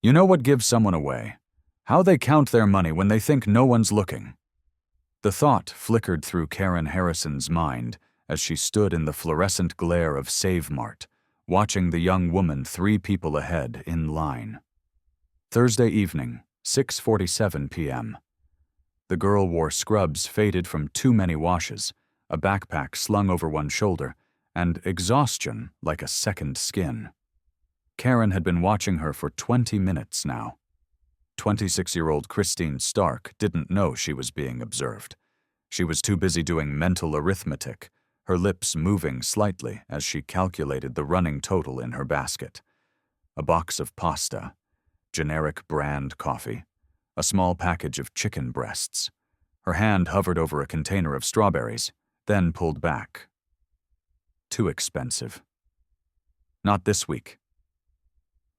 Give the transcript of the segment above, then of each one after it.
You know what gives someone away? How they count their money when they think no one's looking. The thought flickered through Karen Harrison's mind as she stood in the fluorescent glare of Save Mart, watching the young woman 3 people ahead in line. Thursday evening, 6:47 p.m. The girl wore scrubs faded from too many washes, a backpack slung over one shoulder, and exhaustion like a second skin. Karen had been watching her for 20 minutes now. 26-year-old Christine Stark didn't know she was being observed. She was too busy doing mental arithmetic, her lips moving slightly as she calculated the running total in her basket. A box of pasta, generic brand coffee, a small package of chicken breasts. Her hand hovered over a container of strawberries, then pulled back. Too expensive. Not this week.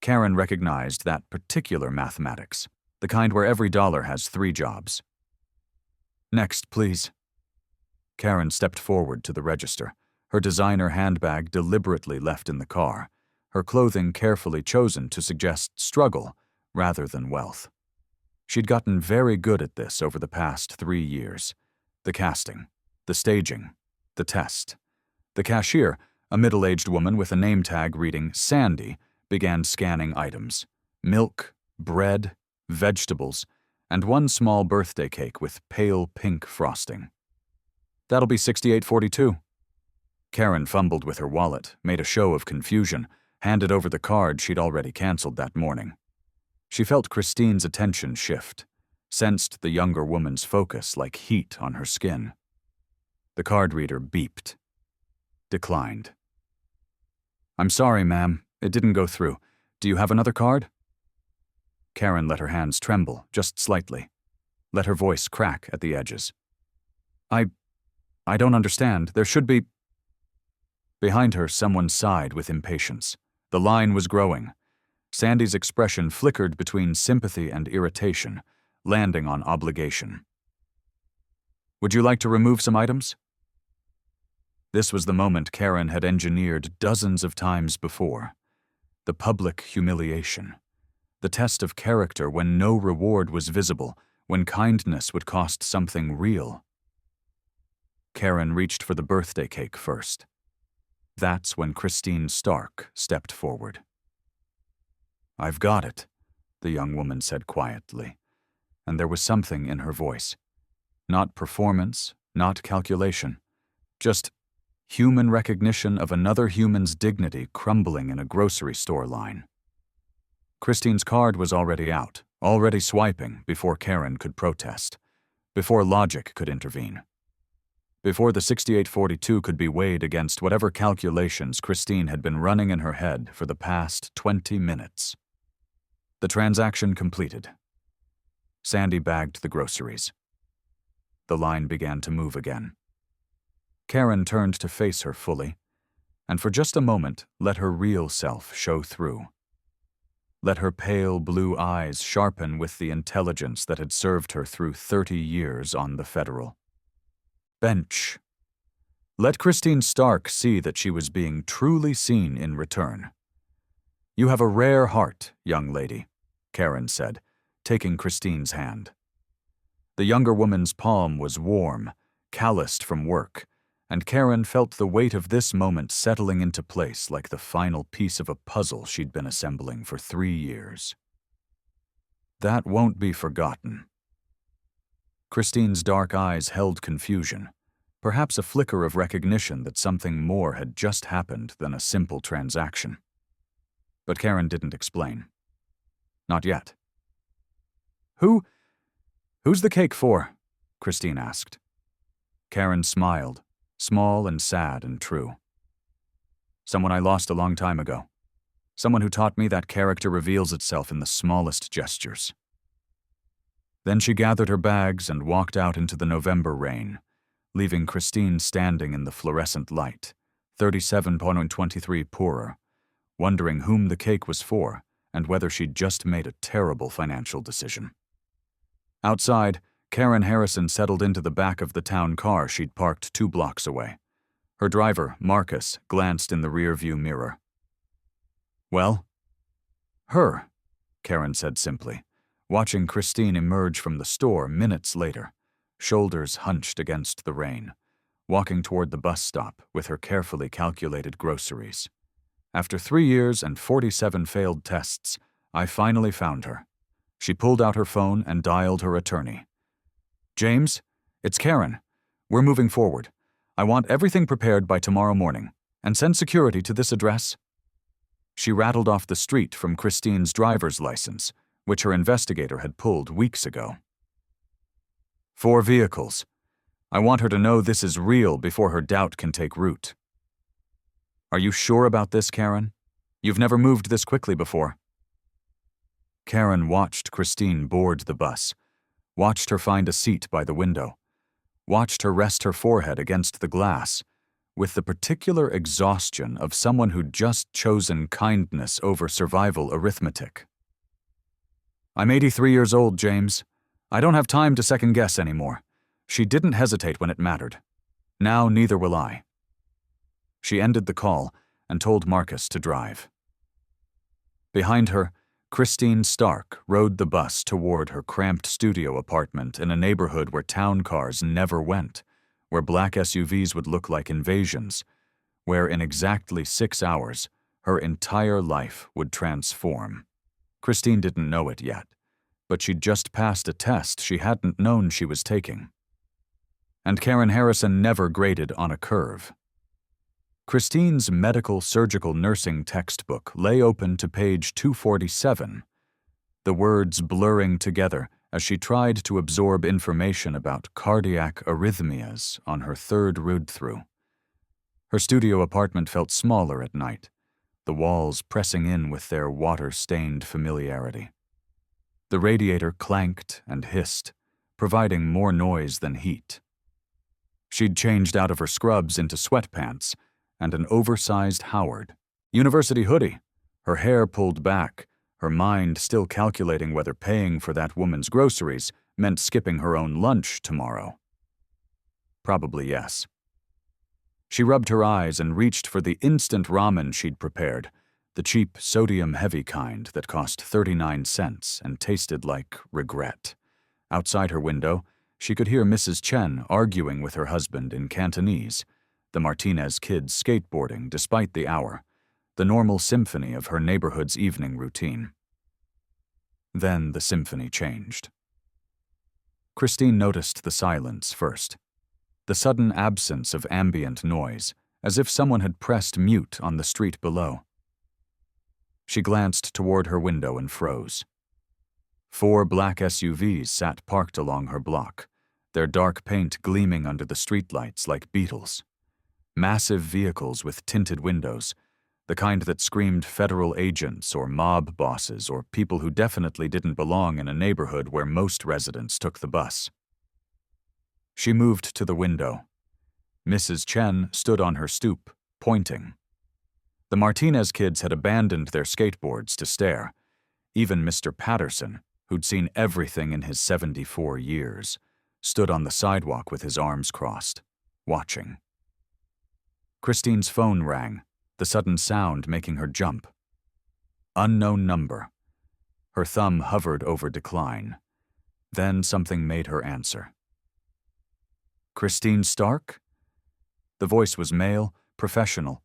Karen recognized that particular mathematics, the kind where every dollar has 3 jobs. Next, please. Karen stepped forward to the register, her designer handbag deliberately left in the car, her clothing carefully chosen to suggest struggle rather than wealth. She'd gotten very good at this over the past 3 years. The casting, the staging, the test. The cashier, a middle-aged woman with a name tag reading Sandy, began scanning items: milk, bread, vegetables, and one small birthday cake with pale pink frosting. That'll be $68.42. Karen fumbled with her wallet, made a show of confusion, handed over the card she'd already canceled that morning. She felt Christine's attention shift, sensed the younger woman's focus like heat on her skin. The card reader beeped. Declined. I'm sorry, ma'am. It didn't go through. Do you have another card? Karen let her hands tremble, just slightly. Let her voice crack at the edges. I don't understand. There should be... Behind her, someone sighed with impatience. The line was growing. Sandy's expression flickered between sympathy and irritation, landing on obligation. Would you like to remove some items? This was the moment Karen had engineered dozens of times before. The public humiliation. The test of character when no reward was visible, when kindness would cost something real. Karen reached for the birthday cake first. That's when Christine Stark stepped forward. I've got it, the young woman said quietly, and there was something in her voice. Not performance, not calculation, just human recognition of another human's dignity crumbling in a grocery store line. Christine's card was already out, already swiping before Karen could protest, before logic could intervene. Before the $68.42 could be weighed against whatever calculations Christine had been running in her head for the past 20 minutes. The transaction completed. Sandy bagged the groceries. The line began to move again. Karen turned to face her fully, and for just a moment let her real self show through. Let her pale blue eyes sharpen with the intelligence that had served her through 30 years on the Federal bench. Let Christine Stark see that she was being truly seen in return. You have a rare heart, young lady, Karen said, taking Christine's hand. The younger woman's palm was warm, calloused from work, and Karen felt the weight of this moment settling into place like the final piece of a puzzle she'd been assembling for 3 years. That won't be forgotten. Christine's dark eyes held confusion, perhaps a flicker of recognition that something more had just happened than a simple transaction. But Karen didn't explain. Not yet. Who's the cake for? Christine asked. Karen smiled, small and sad and true. Someone I lost a long time ago. Someone who taught me that character reveals itself in the smallest gestures. Then she gathered her bags and walked out into the November rain, leaving Christine standing in the fluorescent light, 37.23 poorer, wondering whom the cake was for and whether she'd just made a terrible financial decision. Outside, Karen Harrison settled into the back of the town car she'd parked 2 blocks away. Her driver, Marcus, glanced in the rearview mirror. Well? Her, Karen said simply, watching Christine emerge from the store minutes later, shoulders hunched against the rain, walking toward the bus stop with her carefully calculated groceries. After 3 years and 47 failed tests, I finally found her. She pulled out her phone and dialed her attorney. James, it's Karen. We're moving forward. I want everything prepared by tomorrow morning, and send security to this address. She rattled off the street from Christine's driver's license, which her investigator had pulled weeks ago. 4 vehicles. I want her to know this is real before her doubt can take root. Are you sure about this, Karen? You've never moved this quickly before. Karen watched Christine board the bus, watched her find a seat by the window, watched her rest her forehead against the glass, with the particular exhaustion of someone who'd just chosen kindness over survival arithmetic. I'm 83 years old, James. I don't have time to second-guess anymore. She didn't hesitate when it mattered. Now neither will I. She ended the call and told Marcus to drive. Behind her, Christine Stark rode the bus toward her cramped studio apartment in a neighborhood where town cars never went, where black SUVs would look like invasions, where in exactly 6 hours, her entire life would transform. Christine didn't know it yet, but she'd just passed a test she hadn't known she was taking. And Karen Harrison never graded on a curve. Christine's medical surgical nursing textbook lay open to page 247, the words blurring together as she tried to absorb information about cardiac arrhythmias on her 3rd read-through. Her studio apartment felt smaller at night, the walls pressing in with their water-stained familiarity. The radiator clanked and hissed, providing more noise than heat. She'd changed out of her scrubs into sweatpants and an oversized Howard University hoodie, her hair pulled back, her mind still calculating whether paying for that woman's groceries meant skipping her own lunch tomorrow. Probably yes. She rubbed her eyes and reached for the instant ramen she'd prepared, the cheap sodium-heavy kind that cost 39 cents and tasted like regret. Outside her window, she could hear Mrs. Chen arguing with her husband in Cantonese, the Martinez kids skateboarding despite the hour, the normal symphony of her neighborhood's evening routine. Then the symphony changed. Christine noticed the silence first, the sudden absence of ambient noise, as if someone had pressed mute on the street below. She glanced toward her window and froze. 4 black SUVs sat parked along her block, their dark paint gleaming under the streetlights like beetles. Massive vehicles with tinted windows, the kind that screamed federal agents or mob bosses or people who definitely didn't belong in a neighborhood where most residents took the bus. She moved to the window. Mrs. Chen stood on her stoop, pointing. The Martinez kids had abandoned their skateboards to stare. Even Mr. Patterson, who'd seen everything in his 74 years, stood on the sidewalk with his arms crossed, watching. Christine's phone rang, the sudden sound making her jump. Unknown number. Her thumb hovered over decline. Then something made her answer. Christine Stark? The voice was male, professional,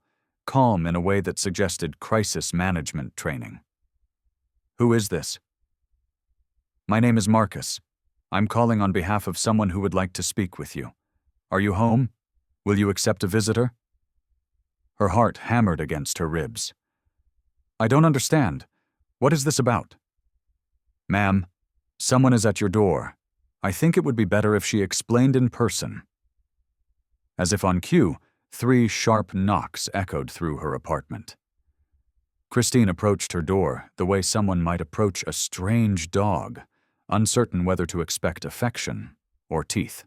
calm in a way that suggested crisis management training. Who is this? My name is Marcus. I'm calling on behalf of someone who would like to speak with you. Are you home? Will you accept a visitor? Her heart hammered against her ribs. I don't understand. What is this about? Ma'am, someone is at your door. I think it would be better if she explained in person. As if on cue, 3 sharp knocks echoed through her apartment. Christine approached her door the way someone might approach a strange dog, uncertain whether to expect affection or teeth.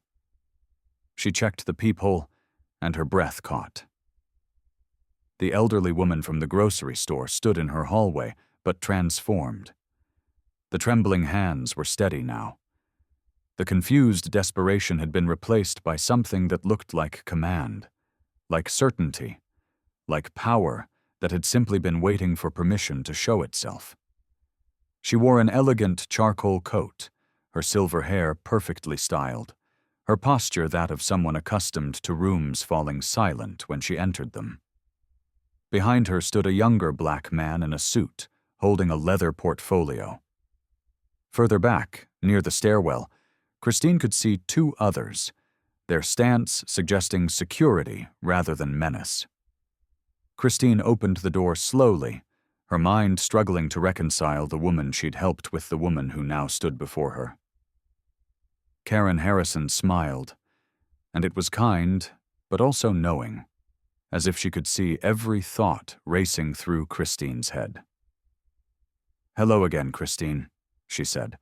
She checked the peephole, and her breath caught. The elderly woman from the grocery store stood in her hallway, but transformed. The trembling hands were steady now. The confused desperation had been replaced by something that looked like command, like certainty, like power that had simply been waiting for permission to show itself. She wore an elegant charcoal coat, her silver hair perfectly styled, her posture that of someone accustomed to rooms falling silent when she entered them. Behind her stood a younger black man in a suit, holding a leather portfolio. Further back, near the stairwell, Christine could see two others, their stance suggesting security rather than menace. Christine opened the door slowly, her mind struggling to reconcile the woman she'd helped with the woman who now stood before her. Karen Harrison smiled, and it was kind, but also knowing, as if she could see every thought racing through Christine's head. "Hello again, Christine," she said,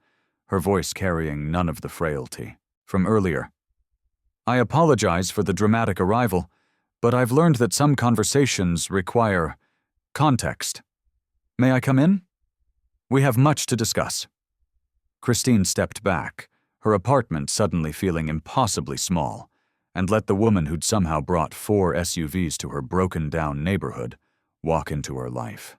her voice carrying none of the frailty from earlier. "I apologize for the dramatic arrival, but I've learned that some conversations require context. May I come in? We have much to discuss." Christine stepped back, her apartment suddenly feeling impossibly small, and let the woman who'd somehow brought 4 SUVs to her broken-down neighborhood walk into her life.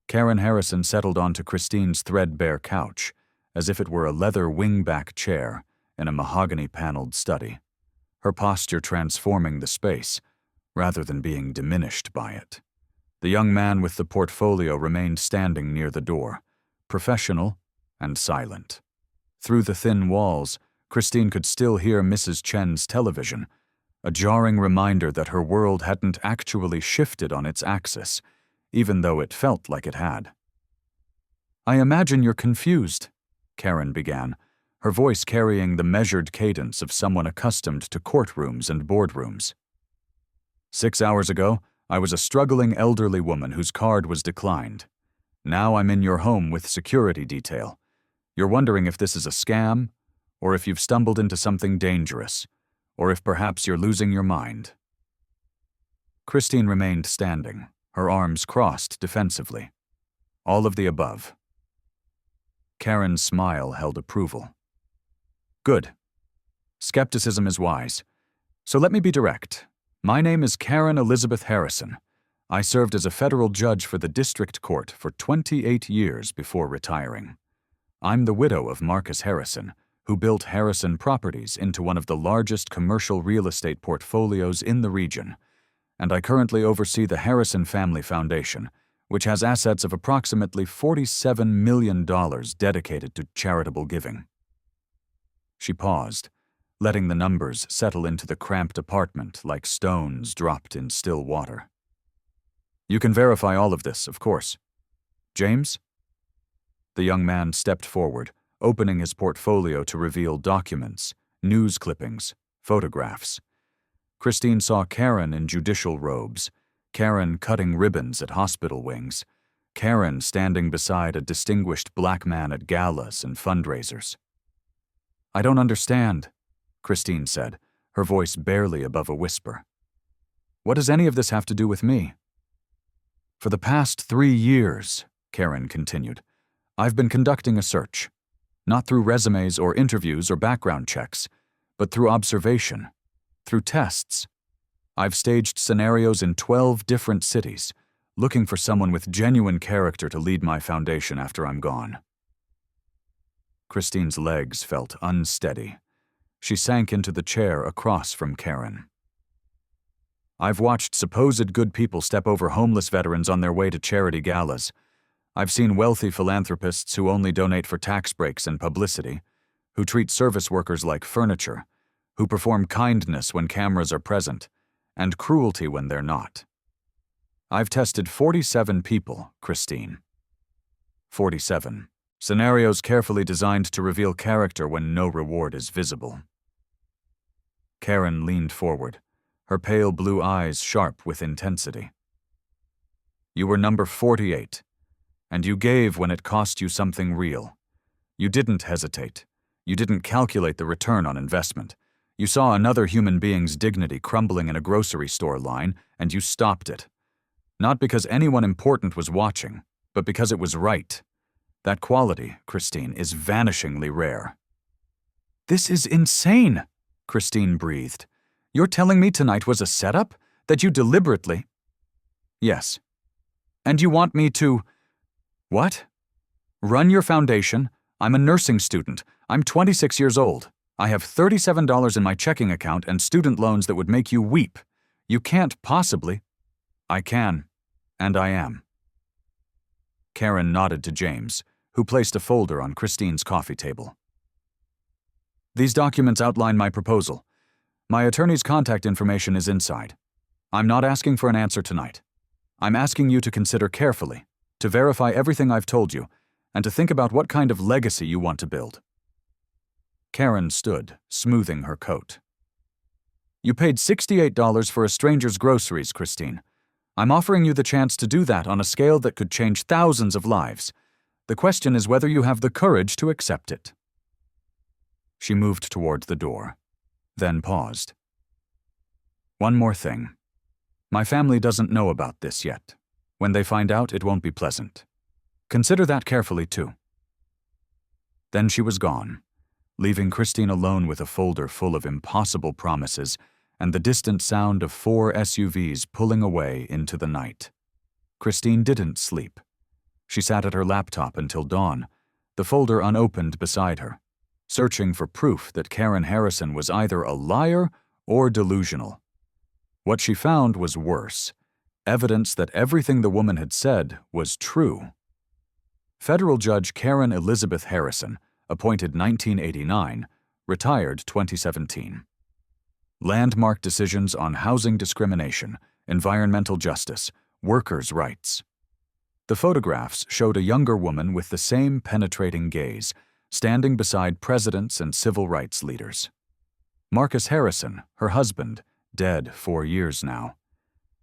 Karen Harrison settled onto Christine's threadbare couch, as if it were a leather wingback chair in a mahogany-paneled study, her posture transforming the space, rather than being diminished by it. The young man with the portfolio remained standing near the door, professional and silent. Through the thin walls, Christine could still hear Mrs. Chen's television, a jarring reminder that her world hadn't actually shifted on its axis, even though it felt like it had. "I imagine you're confused," Karen began, her voice carrying the measured cadence of someone accustomed to courtrooms and boardrooms. "6 hours ago, I was a struggling elderly woman whose card was declined. Now I'm in your home with security detail. You're wondering if this is a scam, or if you've stumbled into something dangerous, or if perhaps you're losing your mind." Christine remained standing, her arms crossed defensively. All of the above. Karen's smile held approval. "Good. Skepticism is wise. So let me be direct. My name is Karen Elizabeth Harrison. I served as a federal judge for the district court for 28 years before retiring. I'm the widow of Marcus Harrison, who built Harrison Properties into one of the largest commercial real estate portfolios in the region, and I currently oversee the Harrison Family Foundation, which has assets of approximately $47 million dedicated to charitable giving." She paused, letting the numbers settle into the cramped apartment like stones dropped in still water. "You can verify all of this, of course. James?" The young man stepped forward, opening his portfolio to reveal documents, news clippings, photographs. Christine saw Karen in judicial robes, Karen cutting ribbons at hospital wings, Karen standing beside a distinguished black man at galas and fundraisers. "I don't understand," Christine said, her voice barely above a whisper. "What does any of this have to do with me?" "For the past 3 years," Karen continued, "I've been conducting a search, not through resumes or interviews or background checks, but through observation, through tests. I've staged scenarios in 12 different cities, looking for someone with genuine character to lead my foundation after I'm gone." Christine's legs felt unsteady. She sank into the chair across from Karen. "I've watched supposed good people step over homeless veterans on their way to charity galas. I've seen wealthy philanthropists who only donate for tax breaks and publicity, who treat service workers like furniture, who perform kindness when cameras are present, and cruelty when they're not. I've tested 47 people, Christine. 47. Scenarios carefully designed to reveal character when no reward is visible." Karen leaned forward, her pale blue eyes sharp with intensity. "You were number 48. And you gave when it cost you something real. You didn't hesitate. You didn't calculate the return on investment. You saw another human being's dignity crumbling in a grocery store line, and you stopped it. Not because anyone important was watching, but because it was right. That quality, Christine, is vanishingly rare." "This is insane," Christine breathed. "You're telling me tonight was a setup? That you deliberately—" "Yes. And you want me to—" "What?" Run your foundation. I'm a nursing student. I'm 26 years old. I have $37 in my checking account and student loans that would make you weep. You can't possibly. I can, and I am. Karen nodded to James, who placed a folder on Christine's coffee table. These documents outline my proposal. My attorney's contact information is inside. I'm not asking for an answer tonight. I'm asking you to consider carefully, to verify everything I've told you, and to think about what kind of legacy you want to build. Karen stood, smoothing her coat. You paid $68 for a stranger's groceries, Christine. I'm offering you the chance to do that on a scale that could change thousands of lives. The question is whether you have the courage to accept it. She moved toward the door, then paused. One more thing. My family doesn't know about this yet. When they find out, it won't be pleasant. Consider that carefully, too. Then she was gone, leaving Christine alone with a folder full of impossible promises and the distant sound of 4 SUVs pulling away into the night. Christine didn't sleep. She sat at her laptop until dawn, the folder unopened beside her, searching for proof that Karen Harrison was either a liar or delusional. What she found was worse, evidence that everything the woman had said was true. Federal Judge Karen Elizabeth Harrison, appointed 1989, retired 2017. Landmark decisions on housing discrimination, environmental justice, workers' rights. The photographs showed a younger woman with the same penetrating gaze, standing beside presidents and civil rights leaders. Marcus Harrison, her husband, dead 4 years now.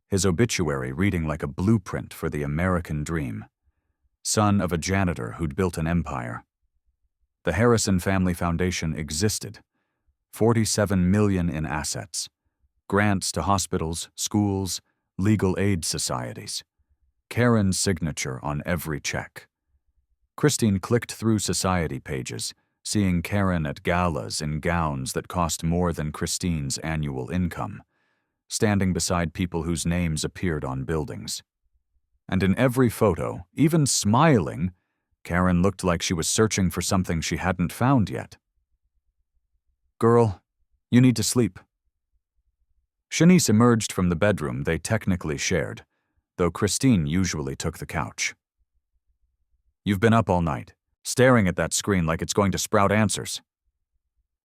His obituary reading like a blueprint for the American dream. Son of a janitor who'd built an empire. The Harrison Family Foundation existed. $47 million in assets. Grants to hospitals, schools, legal aid societies. Karen's signature on every check. Christine clicked through society pages, seeing Karen at galas in gowns that cost more than Christine's annual income, standing beside people whose names appeared on buildings. And in every photo, even smiling, Karen looked like she was searching for something she hadn't found yet. Girl, you need to sleep. Shanice emerged from the bedroom they technically shared, though Christine usually took the couch. You've been up all night, staring at that screen like it's going to sprout answers.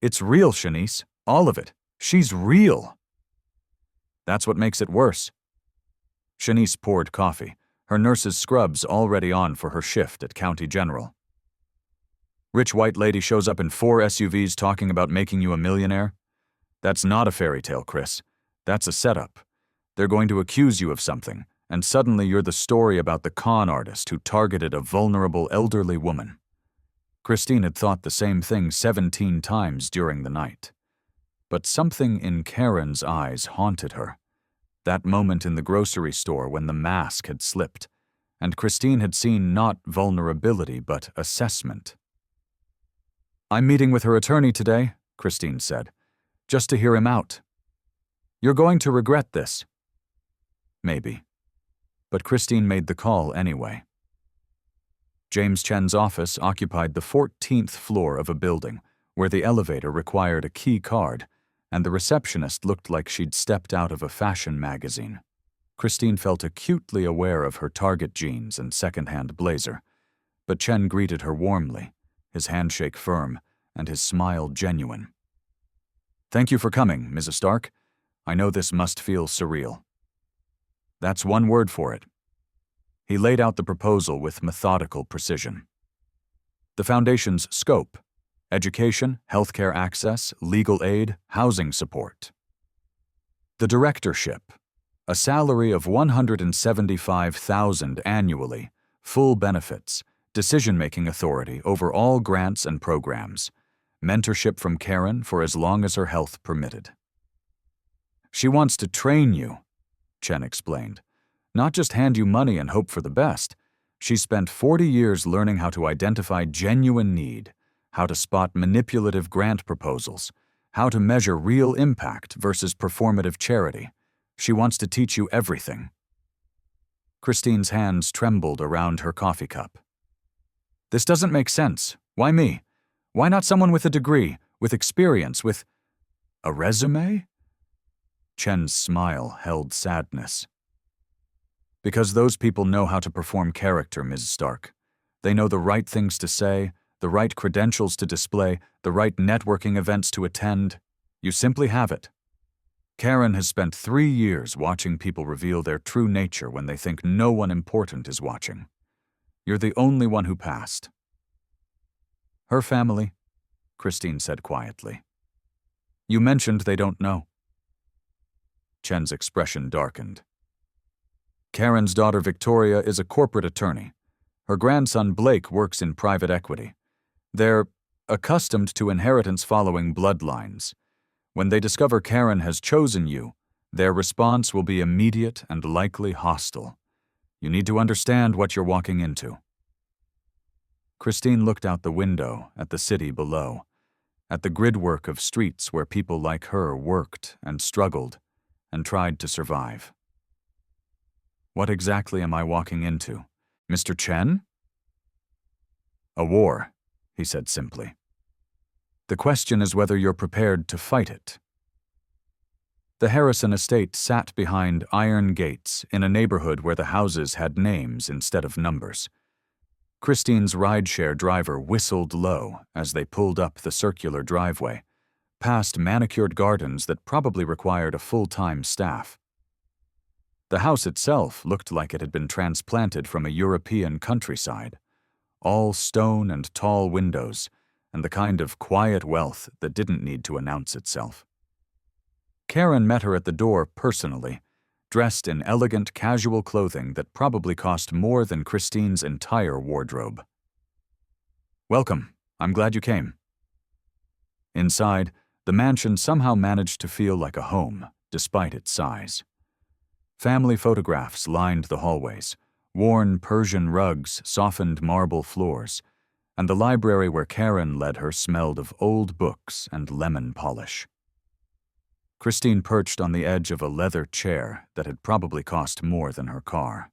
It's real, Shanice, all of it. She's real. That's what makes it worse. Shanice poured coffee, her nurse's scrubs already on for her shift at County General. Rich white lady shows up in 4 SUVs talking about making you a millionaire? That's not a fairy tale, Chris. That's a setup. They're going to accuse you of something, and suddenly you're the story about the con artist who targeted a vulnerable elderly woman. Christine had thought the same thing 17 times during the night. But something in Karen's eyes haunted her. That moment in the grocery store when the mask had slipped, and Christine had seen not vulnerability but assessment. I'm meeting with her attorney today, Christine said, just to hear him out. You're going to regret this. Maybe. But Christine made the call anyway. James Chen's office occupied the 14th floor of a building where the elevator required a key card, and the receptionist looked like she'd stepped out of a fashion magazine. Christine felt acutely aware of her Target jeans and second-hand blazer, but Chen greeted her warmly, his handshake firm, and his smile genuine. Thank you for coming, Mrs. Stark. I know this must feel surreal. That's one word for it. He laid out the proposal with methodical precision. The Foundation's scope: education, healthcare access, legal aid, housing support. The directorship: a salary of $175,000 annually, full benefits, decision-making authority over all grants and programs, mentorship from Karen for as long as her health permitted. She wants to train you, Chen explained. Not just hand you money and hope for the best. She's spent 40 years learning how to identify genuine need, how to spot manipulative grant proposals, how to measure real impact versus performative charity. She wants to teach you everything. Christine's hands trembled around her coffee cup. This doesn't make sense. Why me? Why not someone with a degree, with experience, with a resume? Chen's smile held sadness. Because those people know how to perform character, Ms. Stark. They know the right things to say, the right credentials to display, the right networking events to attend. You simply have it. Karen has spent 3 years watching people reveal their true nature when they think no one important is watching. You're the only one who passed. Her family, Christine said quietly. You mentioned they don't know. Chen's expression darkened. Karen's daughter Victoria is a corporate attorney. Her grandson Blake works in private equity. They're accustomed to inheritance following bloodlines. When they discover Karen has chosen you, their response will be immediate and likely hostile. You need to understand what you're walking into. Christine looked out the window at the city below, at the gridwork of streets where people like her worked and struggled and tried to survive. What exactly am I walking into, Mr. Chen? A war, he said simply. The question is whether you're prepared to fight it. The Harrison estate sat behind iron gates in a neighborhood where the houses had names instead of numbers. Christine's rideshare driver whistled low as they pulled up the circular driveway, past manicured gardens that probably required a full-time staff. The house itself looked like it had been transplanted from a European countryside, all stone and tall windows, and the kind of quiet wealth that didn't need to announce itself. Karen met her at the door personally, dressed in elegant casual clothing that probably cost more than Christine's entire wardrobe. Welcome. I'm glad you came. Inside, the mansion somehow managed to feel like a home, despite its size. Family photographs lined the hallways, worn Persian rugs softened marble floors, and the library where Karen led her smelled of old books and lemon polish. Christine perched on the edge of a leather chair that had probably cost more than her car.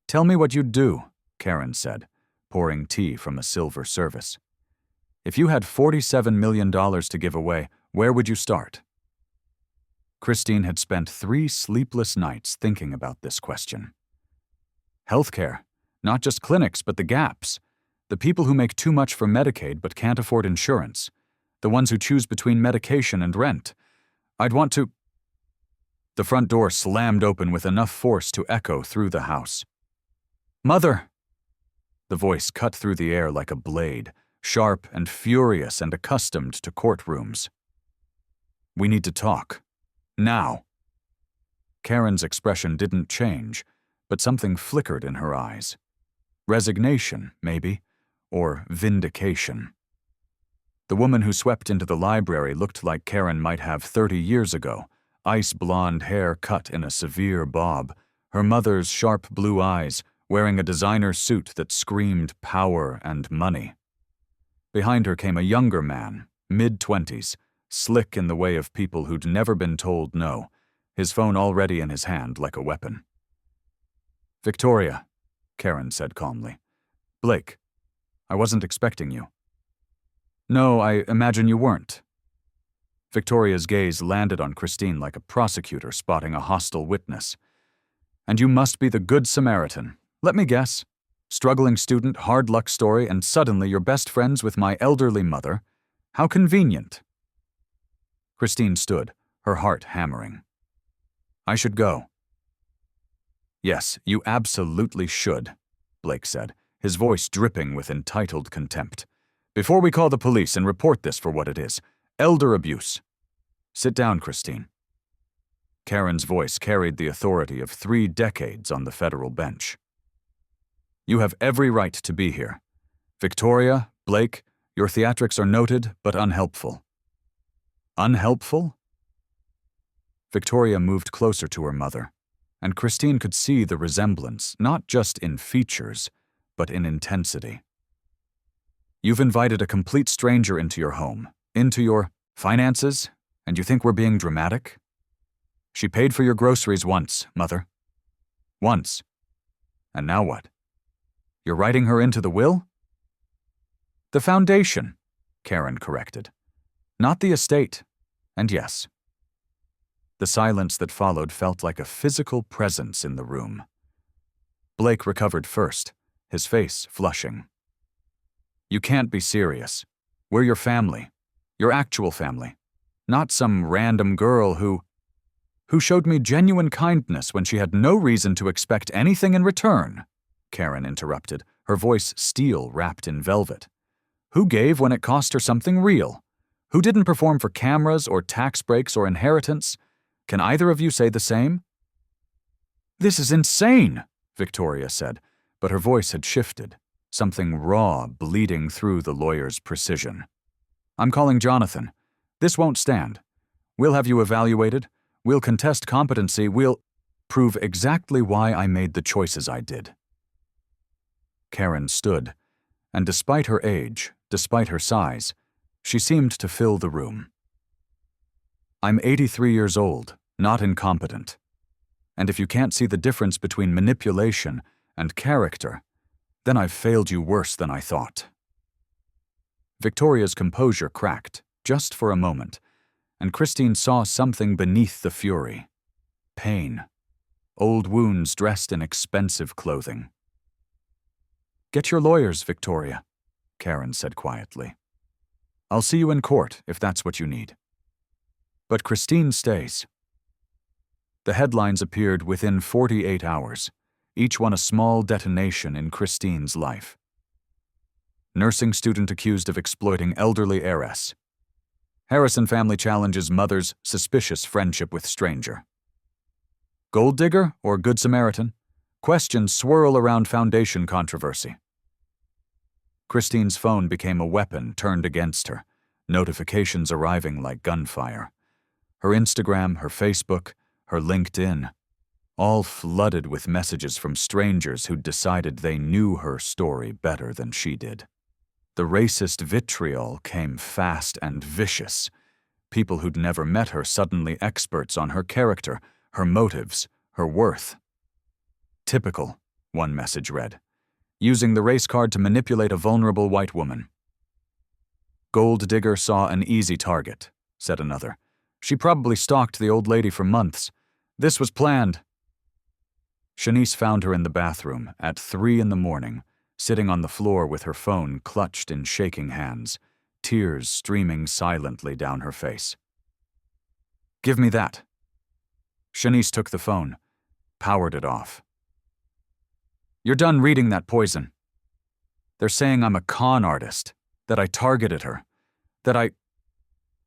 Tell me what you'd do, Karen said, pouring tea from a silver service. If you had $47 million to give away, where would you start? Christine had spent 3 sleepless nights thinking about this question. Healthcare, not just clinics, but the gaps. The people who make too much for Medicaid but can't afford insurance. The ones who choose between medication and rent. I'd want to... The front door slammed open with enough force to echo through the house. Mother! The voice cut through the air like a blade, sharp and furious and accustomed to courtrooms. We need to talk. Now. Karen's expression didn't change, but something flickered in her eyes. Resignation, maybe, or vindication. The woman who swept into the library looked like Karen might have 30 years ago, ice-blonde hair cut in a severe bob, her mother's sharp blue eyes, wearing a designer suit that screamed power and money. Behind her came a younger man, mid-20s, slick in the way of people who'd never been told no, his phone already in his hand like a weapon. Victoria, Karen said calmly. Blake, I wasn't expecting you. No, I imagine you weren't. Victoria's gaze landed on Christine like a prosecutor spotting a hostile witness. And you must be the Good Samaritan. Let me guess. Struggling student, hard luck story, and suddenly you're best friends with my elderly mother. How convenient. Christine stood, her heart hammering. I should go. Yes, you absolutely should, Blake said, his voice dripping with entitled contempt. Before we call the police and report this for what it is, elder abuse. Sit down, Christine. Karen's voice carried the authority of 3 decades on the federal bench. You have every right to be here. Victoria, Blake, your theatrics are noted but unhelpful. Unhelpful? Victoria moved closer to her mother, and Christine could see the resemblance, not just in features, but in intensity. You've invited a complete stranger into your home, into your finances, and you think we're being dramatic? She paid for your groceries once, Mother. Once. And now what? You're writing her into the will? The foundation, Karen corrected. Not the estate. And yes. The silence that followed felt like a physical presence in the room. Blake recovered first, his face flushing. You can't be serious. We're your family. Your actual family. Not some random girl who showed me genuine kindness when she had no reason to expect anything in return, Karen interrupted, her voice steel wrapped in velvet. Who gave when it cost her something real? Who didn't perform for cameras or tax breaks or inheritance? Can either of you say the same? This is insane, Victoria said, but her voice had shifted, something raw bleeding through the lawyer's precision. I'm calling Jonathan. This won't stand. We'll have you evaluated. We'll contest competency. We'll prove exactly why I made the choices I did. Karen stood, and despite her age, despite her size, she seemed to fill the room. I'm 83 years old, not incompetent. And if you can't see the difference between manipulation and character, then I've failed you worse than I thought. Victoria's composure cracked, just for a moment, and Christine saw something beneath the fury. Pain. Old wounds dressed in expensive clothing. Get your lawyers, Victoria, Karen said quietly. I'll see you in court if that's what you need. But Christine stays. The headlines appeared within 48 hours, each one a small detonation in Christine's life. Nursing student accused of exploiting elderly heiress. Harrison family challenges mother's suspicious friendship with stranger. Gold digger or Good Samaritan? Questions swirl around foundation controversy. Christine's phone became a weapon turned against her, notifications arriving like gunfire. Her Instagram, her Facebook, her LinkedIn, all flooded with messages from strangers who'd decided they knew her story better than she did. The racist vitriol came fast and vicious. People who'd never met her suddenly experts on her character, her motives, her worth. Typical, one message read. Using the race card to manipulate a vulnerable white woman. Gold digger saw an easy target, said another. She probably stalked the old lady for months. This was planned. Shanice found her in the bathroom at 3 a.m, sitting on the floor with her phone clutched in shaking hands, tears streaming silently down her face. Give me that. Shanice took the phone, powered it off. You're done reading that poison. They're saying I'm a con artist, that I targeted her, that I...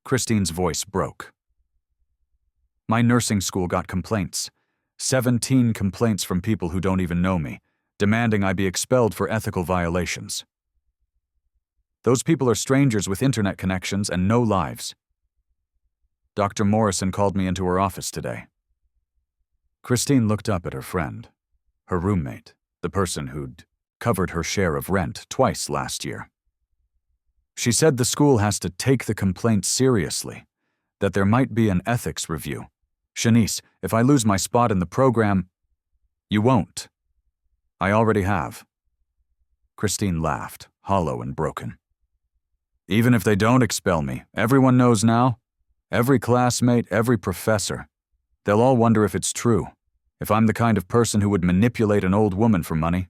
Christine's voice broke. My nursing school got complaints. 17 complaints from people who don't even know me, demanding I be expelled for ethical violations. Those people are strangers with internet connections and no lives. Dr. Morrison called me into her office today. Christine looked up at her friend, her roommate, the person who'd covered her share of rent twice last year. She said the school has to take the complaints seriously, that there might be an ethics review. Shanice, if I lose my spot in the program, you won't. I already have. Christine laughed, hollow and broken. Even if they don't expel me, everyone knows now. Every classmate, every professor. They'll all wonder if it's true, if I'm the kind of person who would manipulate an old woman for money.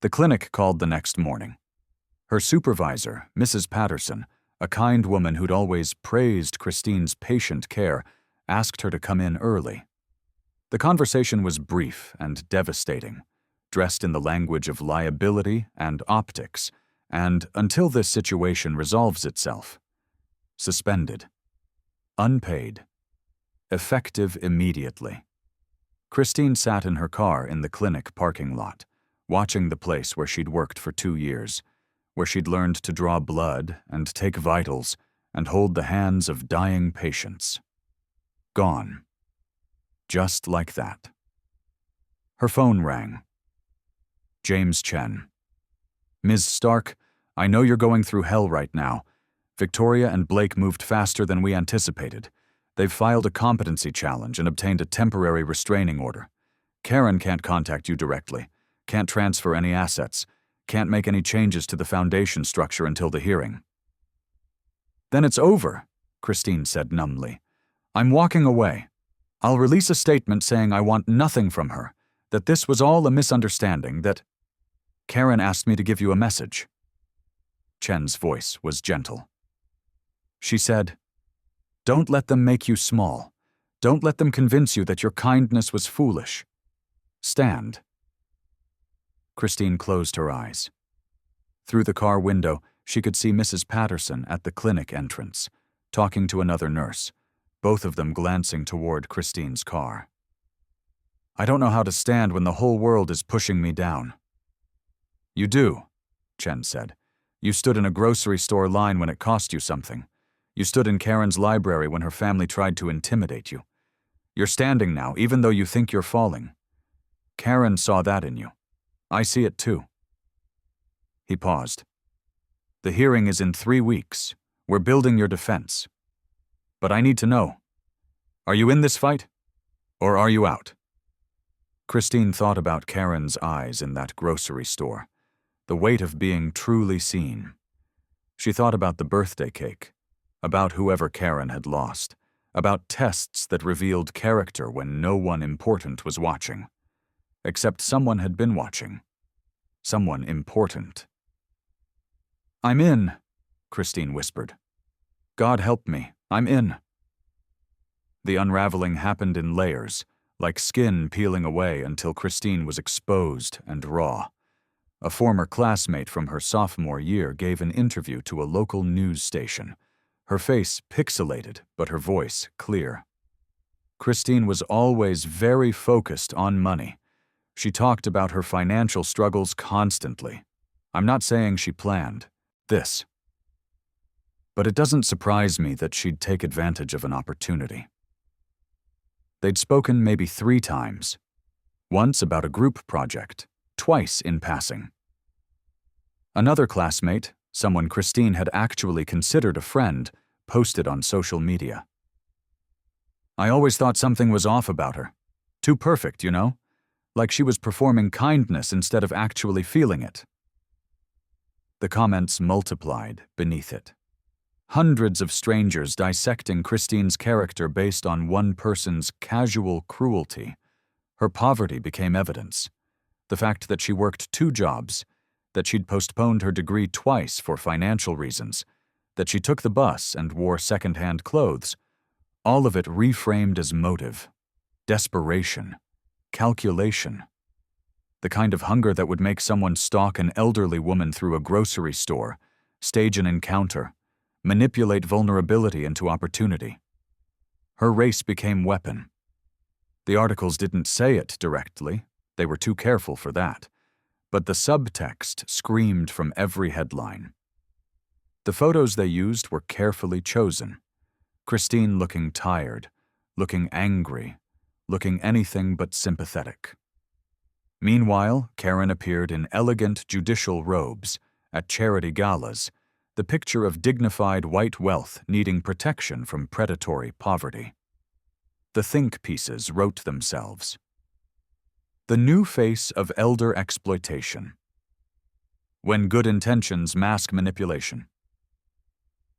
The clinic called the next morning. Her supervisor, Mrs. Patterson, a kind woman who'd always praised Christine's patient care, asked her to come in early. The conversation was brief and devastating, dressed in the language of liability and optics, and until this situation resolves itself, suspended, unpaid, effective immediately. Christine sat in her car in the clinic parking lot, watching the place where she'd worked for 2 years, where she'd learned to draw blood and take vitals and hold the hands of dying patients. Gone. Just like that. Her phone rang. James Chen. Ms. Stark, I know you're going through hell right now. Victoria and Blake moved faster than we anticipated. They've filed a competency challenge and obtained a temporary restraining order. Karen can't contact you directly. Can't transfer any assets. Can't make any changes to the foundation structure until the hearing. Then it's over, Christine said numbly. I'm walking away. I'll release a statement saying I want nothing from her, that this was all a misunderstanding, that… Karen asked me to give you a message. Chen's voice was gentle. She said, don't let them make you small. Don't let them convince you that your kindness was foolish. Stand. Christine closed her eyes. Through the car window, she could see Mrs. Patterson at the clinic entrance, talking to another nurse, both of them glancing toward Christine's car. I don't know how to stand when the whole world is pushing me down. You do, Chen said. You stood in a grocery store line when it cost you something. You stood in Karen's library when her family tried to intimidate you. You're standing now, even though you think you're falling. Karen saw that in you. I see it too. He paused. The hearing is in 3 weeks. We're building your defense. But I need to know. Are you in this fight? Or are you out? Christine thought about Karen's eyes in that grocery store, the weight of being truly seen. She thought about the birthday cake, about whoever Karen had lost, about tests that revealed character when no one important was watching. Except someone had been watching. Someone important. I'm in, Christine whispered. God help me, I'm in. The unraveling happened in layers, like skin peeling away until Christine was exposed and raw. A former classmate from her sophomore year gave an interview to a local news station, her face pixelated but her voice clear. Christine was always very focused on money. She talked about her financial struggles constantly. I'm not saying she planned this. But it doesn't surprise me that she'd take advantage of an opportunity. They'd spoken maybe 3 times. Once about a group project, twice in passing. Another classmate, someone Christine had actually considered a friend, posted on social media. I always thought something was off about her. Too perfect, you know? Like she was performing kindness instead of actually feeling it. The comments multiplied beneath it. Hundreds of strangers dissecting Christine's character based on one person's casual cruelty. Her poverty became evidence. The fact that she worked 2 jobs, that she'd postponed her degree twice for financial reasons, that she took the bus and wore second-hand clothes, all of it reframed as motive, desperation, calculation. The kind of hunger that would make someone stalk an elderly woman through a grocery store, stage an encounter, manipulate vulnerability into opportunity. Her race became weapon. The articles didn't say it directly, they were too careful for that, but the subtext screamed from every headline. The photos they used were carefully chosen. Christine looking tired, looking angry, looking anything but sympathetic. Meanwhile, Karen appeared in elegant judicial robes, at charity galas, the picture of dignified white wealth needing protection from predatory poverty. The think pieces wrote themselves. The new face of elder exploitation. When good intentions mask manipulation.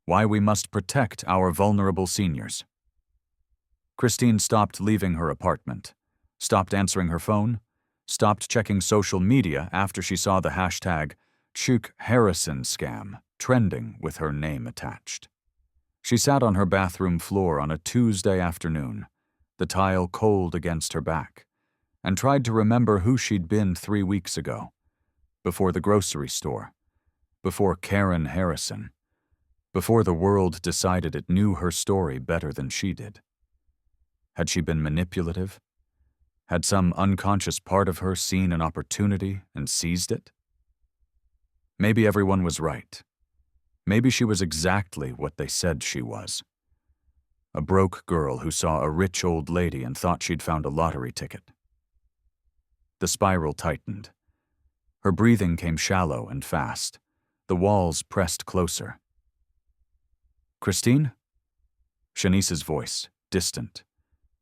Why we must protect our vulnerable seniors. Christine stopped leaving her apartment, stopped answering her phone, stopped checking social media after she saw the hashtag Chuck Harrison scam trending with her name attached. She sat on her bathroom floor on a Tuesday afternoon, the tile cold against her back, and tried to remember who she'd been 3 weeks ago, before the grocery store, before Karen Harrison, before the world decided it knew her story better than she did. Had she been manipulative? Had some unconscious part of her seen an opportunity and seized it? Maybe everyone was right. Maybe she was exactly what they said she was. A broke girl who saw a rich old lady and thought she'd found a lottery ticket. The spiral tightened. Her breathing came shallow and fast. The walls pressed closer. Christine? Shanice's voice, distant.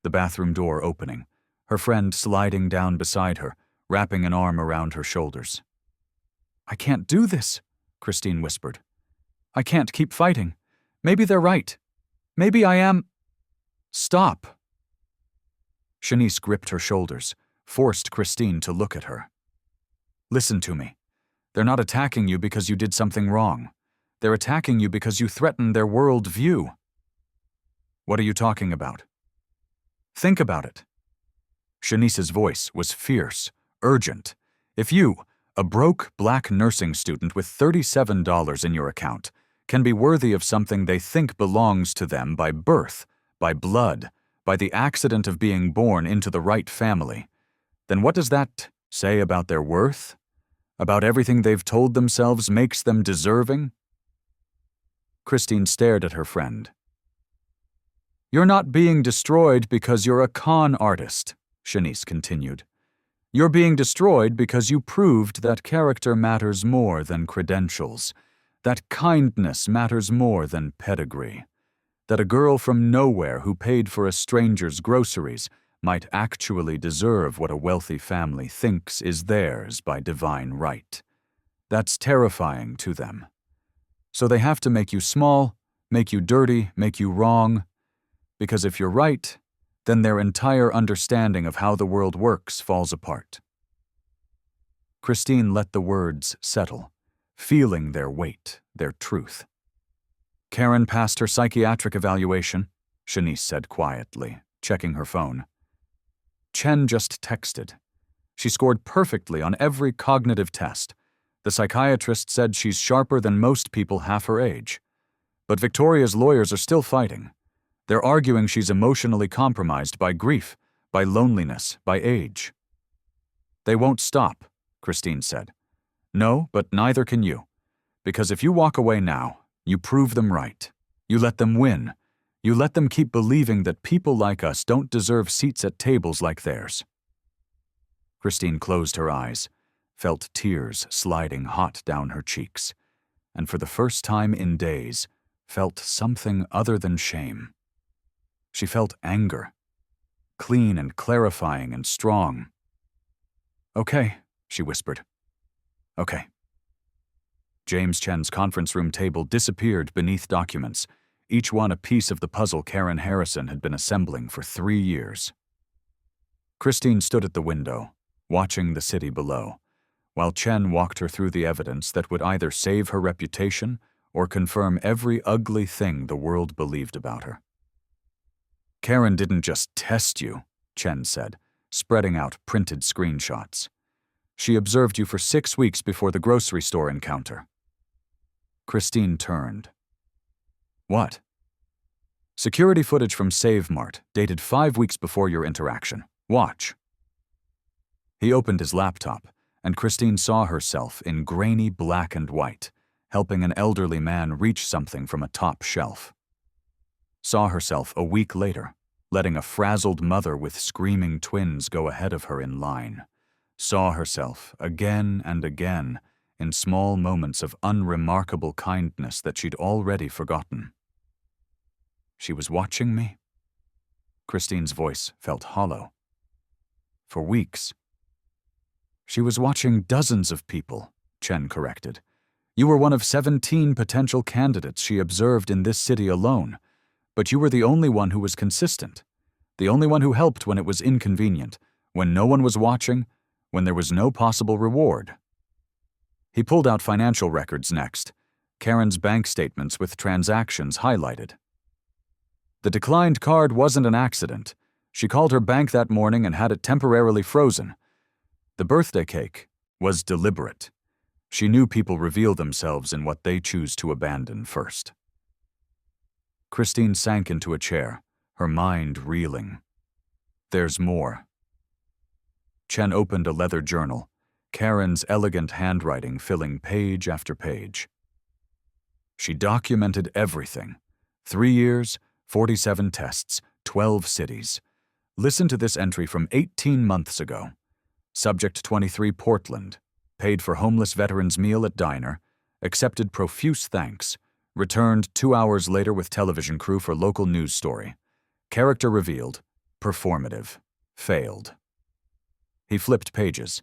The bathroom door opening. Her friend sliding down beside her, wrapping an arm around her shoulders. "I can't do this," Christine whispered. "I can't keep fighting. Maybe they're right. Maybe I am—" "Stop!" Shanice gripped her shoulders, forced Christine to look at her. "Listen to me. They're not attacking you because you did something wrong. They're attacking you because you threatened their world view." "What are you talking about?" "Think about it." Shanice's voice was fierce, urgent. "If you, a broke black nursing student with $37 in your account, can be worthy of something they think belongs to them by birth, by blood, by the accident of being born into the right family, then what does that say about their worth? About everything they've told themselves makes them deserving?" Christine stared at her friend. "You're not being destroyed because you're a con artist," Shanice continued. "You're being destroyed because you proved that character matters more than credentials, that kindness matters more than pedigree, that a girl from nowhere who paid for a stranger's groceries might actually deserve what a wealthy family thinks is theirs by divine right. That's terrifying to them. So they have to make you small, make you dirty, make you wrong, because if you're right, then their entire understanding of how the world works falls apart." Christine let the words settle, feeling their weight, their truth. "Karen passed her psychiatric evaluation," Shanice said quietly, checking her phone. "Chen just texted. She scored perfectly on every cognitive test. The psychiatrist said she's sharper than most people half her age. But Victoria's lawyers are still fighting. They're arguing she's emotionally compromised by grief, by loneliness, by age." "They won't stop," Christine said. "No, but neither can you. Because if you walk away now, you prove them right. You let them win. You let them keep believing that people like us don't deserve seats at tables like theirs." Christine closed her eyes, felt tears sliding hot down her cheeks, and for the first time in days, felt something other than shame. She felt anger, clean and clarifying and strong. "Okay," she whispered. "Okay." James Chen's conference room table disappeared beneath documents, each one a piece of the puzzle Karen Harrison had been assembling for 3 years. Christine stood at the window, watching the city below, while Chen walked her through the evidence that would either save her reputation or confirm every ugly thing the world believed about her. "Karen didn't just test you," Chen said, spreading out printed screenshots. "She observed you for 6 weeks before the grocery store encounter." Christine turned. "What?" "Security footage from Save Mart, dated 5 weeks before your interaction. Watch." He opened his laptop, and Christine saw herself in grainy black and white, helping an elderly man reach something from a top shelf. Saw herself a week later, letting a frazzled mother with screaming twins go ahead of her in line. Saw herself again and again in small moments of unremarkable kindness that she'd already forgotten. She was watching me? Christine's voice felt hollow. For weeks. "She was watching dozens of people," Chen corrected. "You were one of 17 potential candidates she observed in this city alone, but you were the only one who was consistent, the only one who helped when it was inconvenient, when no one was watching, when there was no possible reward." He pulled out financial records next, Karen's bank statements with transactions highlighted. "The declined card wasn't an accident. She called her bank that morning and had it temporarily frozen. The birthday cake was deliberate. She knew people reveal themselves in what they choose to abandon first." Christine sank into a chair, her mind reeling. "There's more." Chen opened a leather journal, Karen's elegant handwriting filling page after page. She documented everything. 3 years, 47 tests, 12 cities. Listen to this entry from 18 months ago. Subject 23 Portland. Paid for homeless veteran's meal at diner. Accepted profuse thanks. Returned 2 hours later with television crew for local news story. Character revealed. Performative. Failed. He flipped pages,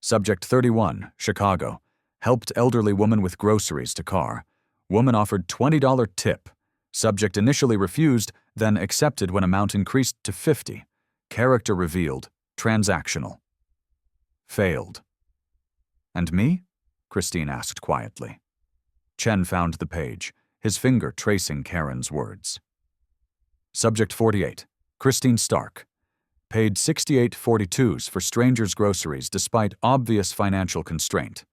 Subject 31, Chicago. Helped elderly woman with groceries to car. Woman offered $20 tip. Subject initially refused, then accepted when amount increased to $50. Character revealed. Transactional. Failed. And me? Christine asked quietly. Chen found the page, his finger tracing Karen's words. Subject 48, Christine Stark. Paid $68.42s for strangers' groceries despite obvious financial constraint.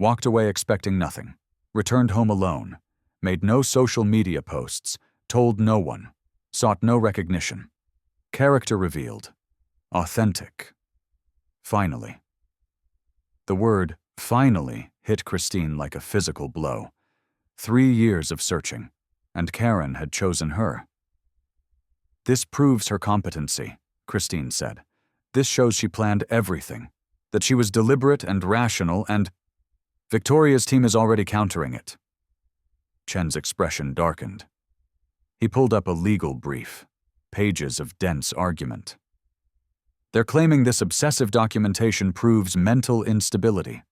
Walked away expecting nothing. Returned home alone. Made no social media posts. Told no one. Sought no recognition. Character revealed. Authentic. Finally. The word finally hit Christine like a physical blow. 3 years of searching, and Karen had chosen her. This proves her competency, Christine said. This shows she planned everything, that she was deliberate and rational, and Victoria's team is already countering it. Chen's expression darkened. He pulled up a legal brief, pages of dense argument. They're claiming this obsessive documentation proves mental instability,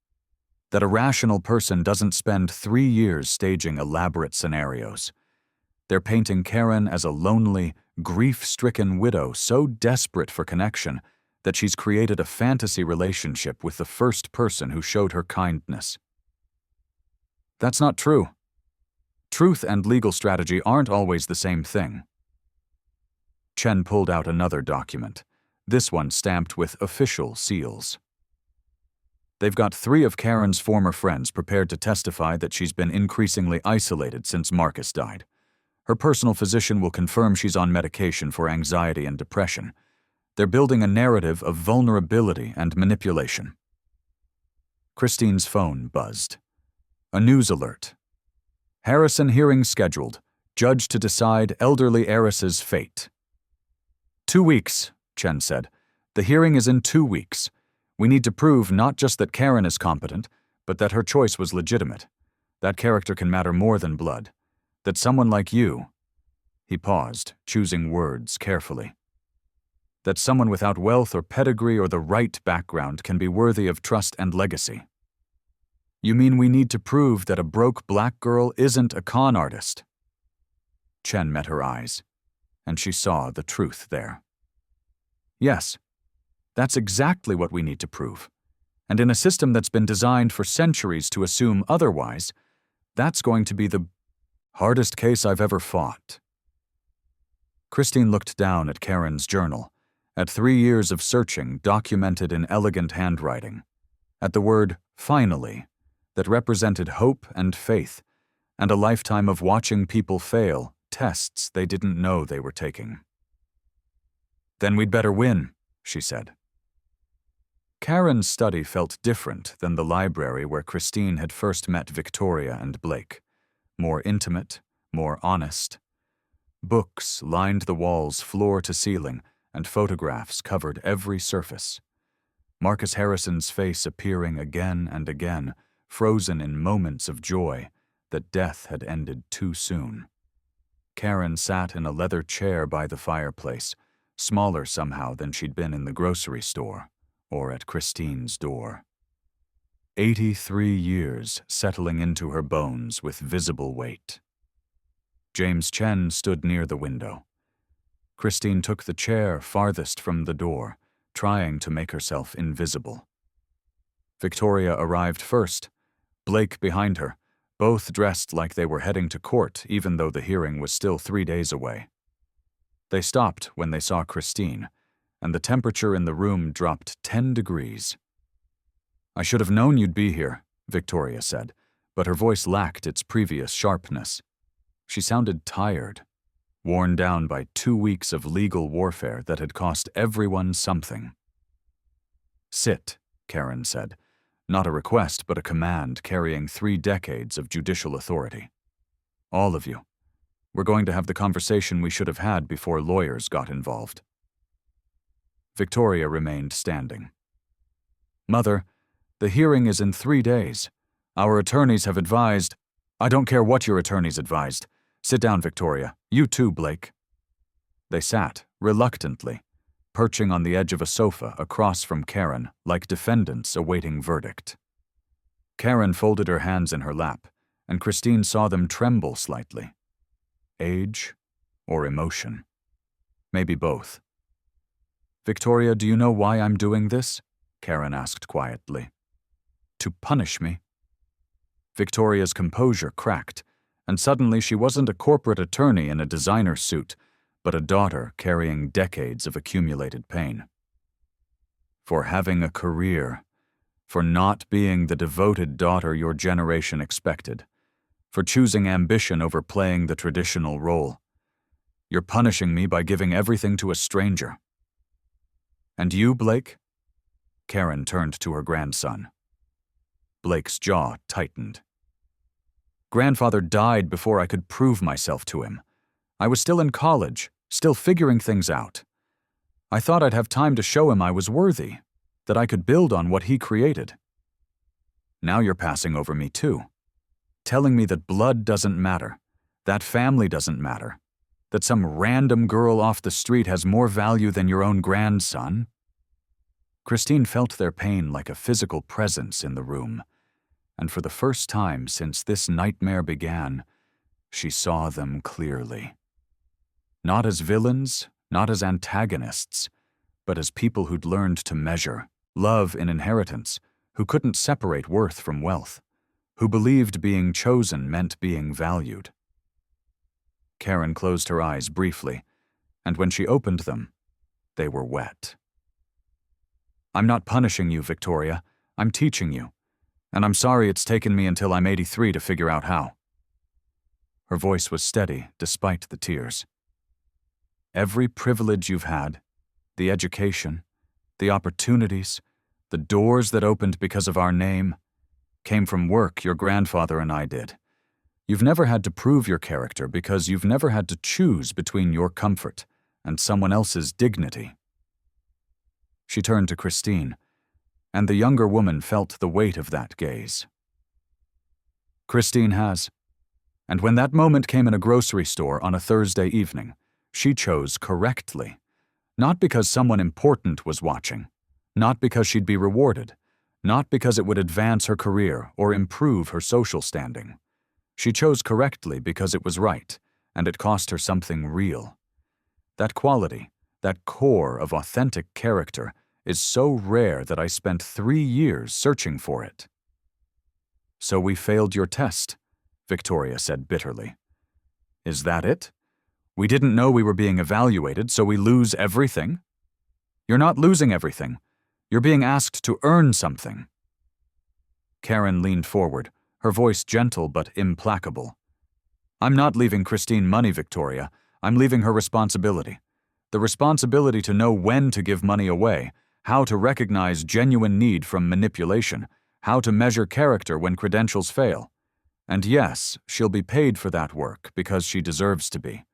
that a rational person doesn't spend 3 years staging elaborate scenarios. They're painting Karen as a lonely, grief-stricken widow so desperate for connection that she's created a fantasy relationship with the first person who showed her kindness. That's not true. Truth and legal strategy aren't always the same thing. Chen pulled out another document, this one stamped with official seals. They've got 3 of Karen's former friends prepared to testify that she's been increasingly isolated since Marcus died. Her personal physician will confirm she's on medication for anxiety and depression. They're building a narrative of vulnerability and manipulation. Christine's phone buzzed. A news alert. Harrison hearing scheduled. Judge to decide elderly heiress's fate. 2 weeks, Chen said. The hearing is in 2 weeks. We need to prove not just that Karen is competent, but that her choice was legitimate. That character can matter more than blood. That someone like you— He paused, choosing words carefully. That someone without wealth or pedigree or the right background can be worthy of trust and legacy. You mean we need to prove that a broke black girl isn't a con artist? Chen met her eyes, and she saw the truth there. Yes, that's exactly what we need to prove. And in a system that's been designed for centuries to assume otherwise, that's going to be the hardest case I've ever fought. Christine looked down at Karen's journal, at 3 years of searching documented in elegant handwriting, at the word finally that represented hope and faith, and a lifetime of watching people fail tests they didn't know they were taking. Then we'd better win, she said. Karen's study felt different than the library where Christine had first met Victoria and Blake. More intimate, more honest. Books lined the walls floor to ceiling, and photographs covered every surface. Marcus Harrison's face appearing again and again, frozen in moments of joy that death had ended too soon. Karen sat in a leather chair by the fireplace, smaller somehow than she'd been in the grocery store or at Christine's door. 83 years settling into her bones with visible weight. James Chen stood near the window. Christine took the chair farthest from the door, trying to make herself invisible. Victoria arrived first, Blake behind her, both dressed like they were heading to court even though the hearing was still 3 days away. They stopped when they saw Christine, and the temperature in the room dropped 10 degrees. I should have known you'd be here, Victoria said, but her voice lacked its previous sharpness. She sounded tired, worn down by 2 weeks of legal warfare that had cost everyone something. Sit, Karen said, not a request but a command carrying 3 decades of judicial authority. All of you. We're going to have the conversation we should have had before lawyers got involved. Victoria remained standing. Mother, the hearing is in 3 days. Our attorneys have advised— I don't care what your attorneys advised. Sit down, Victoria. You too, Blake. They sat, reluctantly, perching on the edge of a sofa across from Karen like defendants awaiting verdict. Karen folded her hands in her lap, and Christine saw them tremble slightly. Age or emotion? Maybe both. "Victoria, do you know why I'm doing this?" Karen asked quietly. "To punish me." Victoria's composure cracked, and suddenly she wasn't a corporate attorney in a designer suit, but a daughter carrying decades of accumulated pain. For having a career, for not being the devoted daughter your generation expected, for choosing ambition over playing the traditional role. You're punishing me by giving everything to a stranger. And you, Blake? Karen turned to her grandson. Blake's jaw tightened. Grandfather died before I could prove myself to him. I was still in college, still figuring things out. I thought I'd have time to show him I was worthy, that I could build on what he created. Now you're passing over me too, telling me that blood doesn't matter, that family doesn't matter, that some random girl off the street has more value than your own grandson. Christine felt their pain like a physical presence in the room, and for the first time since this nightmare began, she saw them clearly. Not as villains, not as antagonists, but as people who'd learned to measure, love in inheritance, who couldn't separate worth from wealth, who believed being chosen meant being valued. Karen closed her eyes briefly, and when she opened them, they were wet. I'm not punishing you, Victoria. I'm teaching you. And I'm sorry it's taken me until I'm 83 to figure out how. Her voice was steady despite the tears. Every privilege you've had, the education, the opportunities, the doors that opened because of our name, came from work your grandfather and I did. You've never had to prove your character because you've never had to choose between your comfort and someone else's dignity. She turned to Christine, and the younger woman felt the weight of that gaze. Christine has. And when that moment came in a grocery store on a Thursday evening, she chose correctly. Not because someone important was watching, not because she'd be rewarded, not because it would advance her career or improve her social standing. She chose correctly because it was right, and it cost her something real. That quality, that core of authentic character, is so rare that I spent 3 years searching for it. So we failed your test, Victoria said bitterly. Is that it? We didn't know we were being evaluated, so we lose everything? You're not losing everything. You're being asked to earn something. Karen leaned forward, her voice gentle but implacable. I'm not leaving Christine money, Victoria. I'm leaving her responsibility. The responsibility to know when to give money away, how to recognize genuine need from manipulation, how to measure character when credentials fail. And yes, she'll be paid for that work because she deserves to be.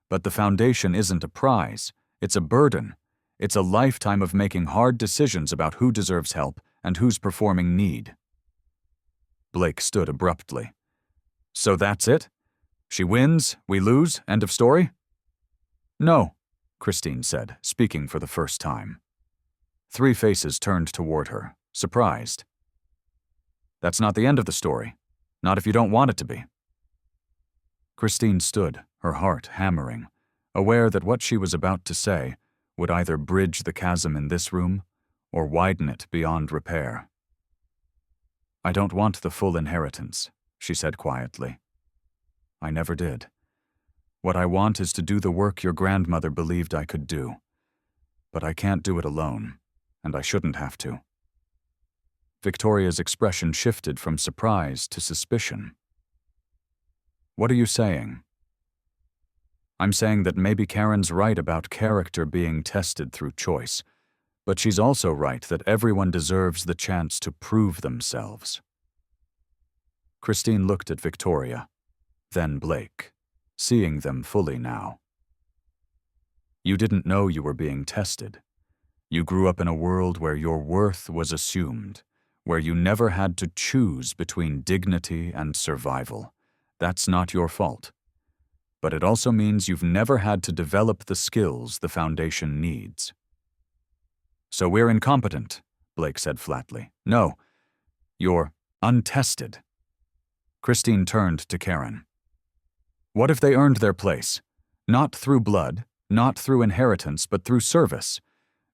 But the foundation isn't a prize, it's a burden. It's a lifetime of making hard decisions about who deserves help and who's performing need. Blake stood abruptly. So that's it? She wins, we lose, end of story? No, Christine said, speaking for the first time. 3 faces turned toward her, surprised. That's not the end of the story. Not if you don't want it to be. Christine stood, her heart hammering, aware that what she was about to say would either bridge the chasm in this room or widen it beyond repair. I don't want the full inheritance, she said quietly. I never did. What I want is to do the work your grandmother believed I could do. But I can't do it alone, and I shouldn't have to. Victoria's expression shifted from surprise to suspicion. What are you saying? I'm saying that maybe Karen's right about character being tested through choice, but she's also right that everyone deserves the chance to prove themselves. Christine looked at Victoria, then Blake, seeing them fully now. You didn't know you were being tested. You grew up in a world where your worth was assumed, where you never had to choose between dignity and survival. That's not your fault. But it also means you've never had to develop the skills the foundation needs. So we're incompetent, Blake said flatly. No, you're untested. Christine turned to Karen. What if they earned their place? Not through blood, not through inheritance, but through service.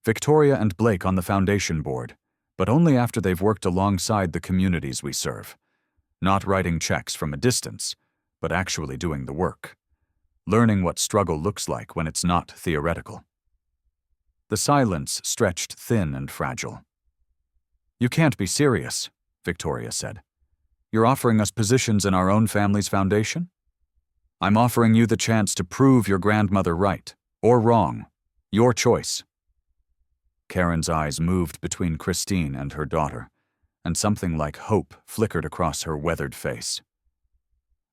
Victoria and Blake on the foundation board, but only after they've worked alongside the communities we serve. Not writing checks from a distance, but actually doing the work. Learning what struggle looks like when it's not theoretical. The silence stretched thin and fragile. You can't be serious, Victoria said. You're offering us positions in our own family's foundation? I'm offering you the chance to prove your grandmother right, or wrong. Your choice. Karen's eyes moved between Christine and her daughter, and something like hope flickered across her weathered face.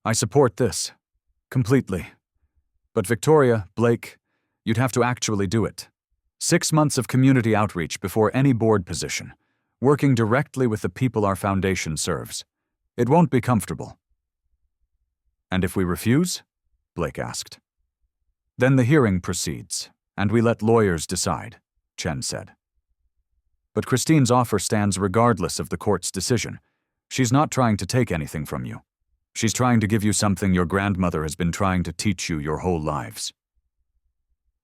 I support this. Completely. But Victoria, Blake, you'd have to actually do it. 6 months of community outreach before any board position, working directly with the people our foundation serves. It won't be comfortable. And if we refuse? Blake asked. Then the hearing proceeds, and we let lawyers decide, Chen said. But Christine's offer stands regardless of the court's decision. She's not trying to take anything from you. She's trying to give you something your grandmother has been trying to teach you your whole lives.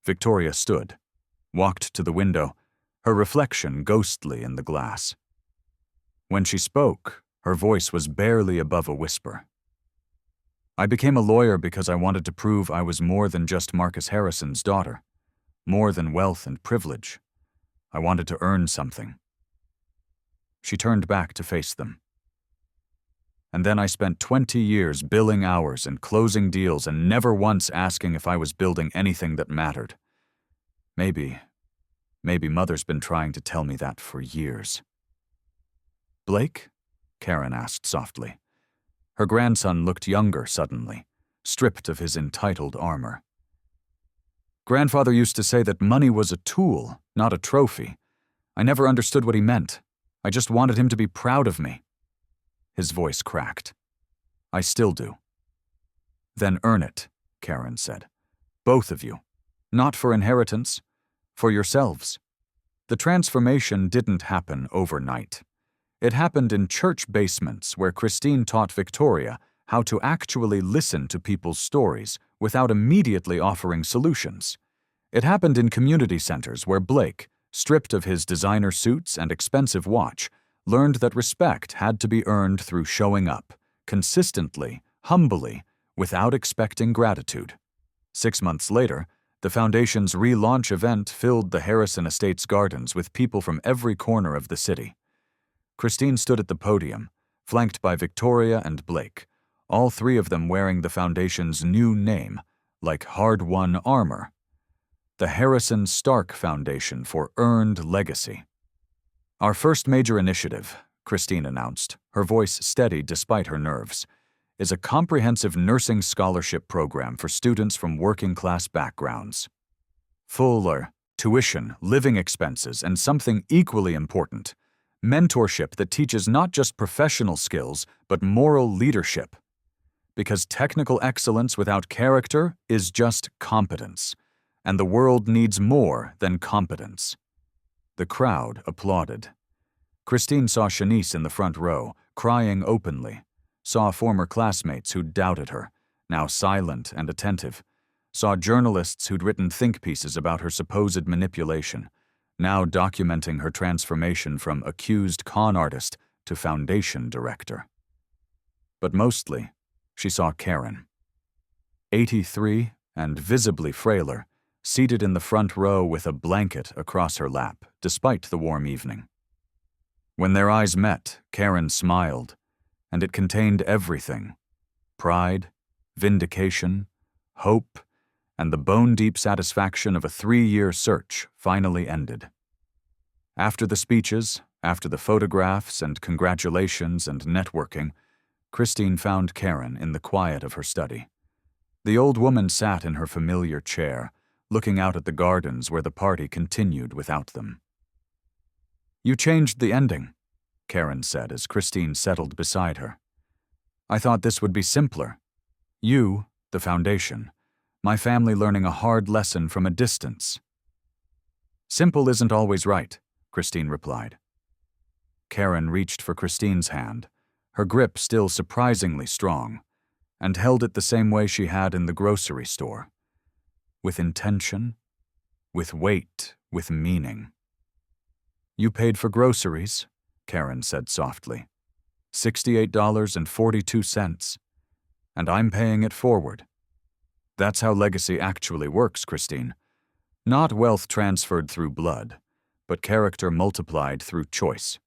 Victoria stood, walked to the window, her reflection ghostly in the glass. When she spoke, her voice was barely above a whisper. I became a lawyer because I wanted to prove I was more than just Marcus Harrison's daughter, more than wealth and privilege. I wanted to earn something. She turned back to face them. And then I spent 20 years billing hours and closing deals and never once asking if I was building anything that mattered. Maybe Mother's been trying to tell me that for years. Blake? Karen asked softly. Her grandson looked younger suddenly, stripped of his entitled armor. Grandfather used to say that money was a tool, not a trophy. I never understood what he meant. I just wanted him to be proud of me. His voice cracked. I still do. Then earn it, Karen said. Both of you. Not for inheritance, for yourselves. The transformation didn't happen overnight. It happened in church basements where Christine taught Victoria how to actually listen to people's stories without immediately offering solutions. It happened in community centers where Blake, stripped of his designer suits and expensive watch, learned that respect had to be earned through showing up, consistently, humbly, without expecting gratitude. 6 months later, the Foundation's relaunch event filled the Harrison Estates gardens with people from every corner of the city. Christine stood at the podium, flanked by Victoria and Blake, all 3 of them wearing the Foundation's new name, like hard-won armor. The Harrison Stark Foundation for Earned Legacy. Our first major initiative, Christine announced, her voice steady despite her nerves, is a comprehensive nursing scholarship program for students from working-class backgrounds. Fuller tuition, living expenses, and something equally important, mentorship that teaches not just professional skills, but moral leadership. Because technical excellence without character is just competence, and the world needs more than competence. The crowd applauded. Christine saw Shanice in the front row, crying openly, saw former classmates who'd doubted her, now silent and attentive, saw journalists who'd written think pieces about her supposed manipulation, now documenting her transformation from accused con artist to foundation director. But mostly, she saw Karen. 83 and visibly frailer, seated in the front row with a blanket across her lap, despite the warm evening. When their eyes met, Karen smiled, and it contained everything: pride, vindication, hope, and the bone-deep satisfaction of a 3-year search finally ended. After the speeches, after the photographs and congratulations and networking, Christine found Karen in the quiet of her study. The old woman sat in her familiar chair, looking out at the gardens where the party continued without them. You changed the ending, Karen said as Christine settled beside her. I thought this would be simpler. You, the foundation, my family learning a hard lesson from a distance. Simple isn't always right, Christine replied. Karen reached for Christine's hand, her grip still surprisingly strong, and held it the same way she had in the grocery store. With intention, with weight, with meaning. "You paid for groceries," Karen said softly. $68.42. And I'm paying it forward. That's how legacy actually works, Christine. Not wealth transferred through blood, but character multiplied through choice.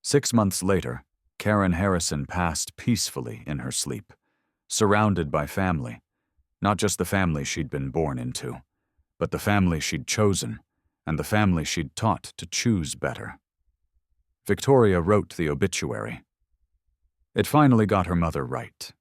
6 months later, Karen Harrison passed peacefully in her sleep, surrounded by family. Not just the family she'd been born into, but the family she'd chosen, and the family she'd taught to choose better. Victoria wrote the obituary. It finally got her mother right.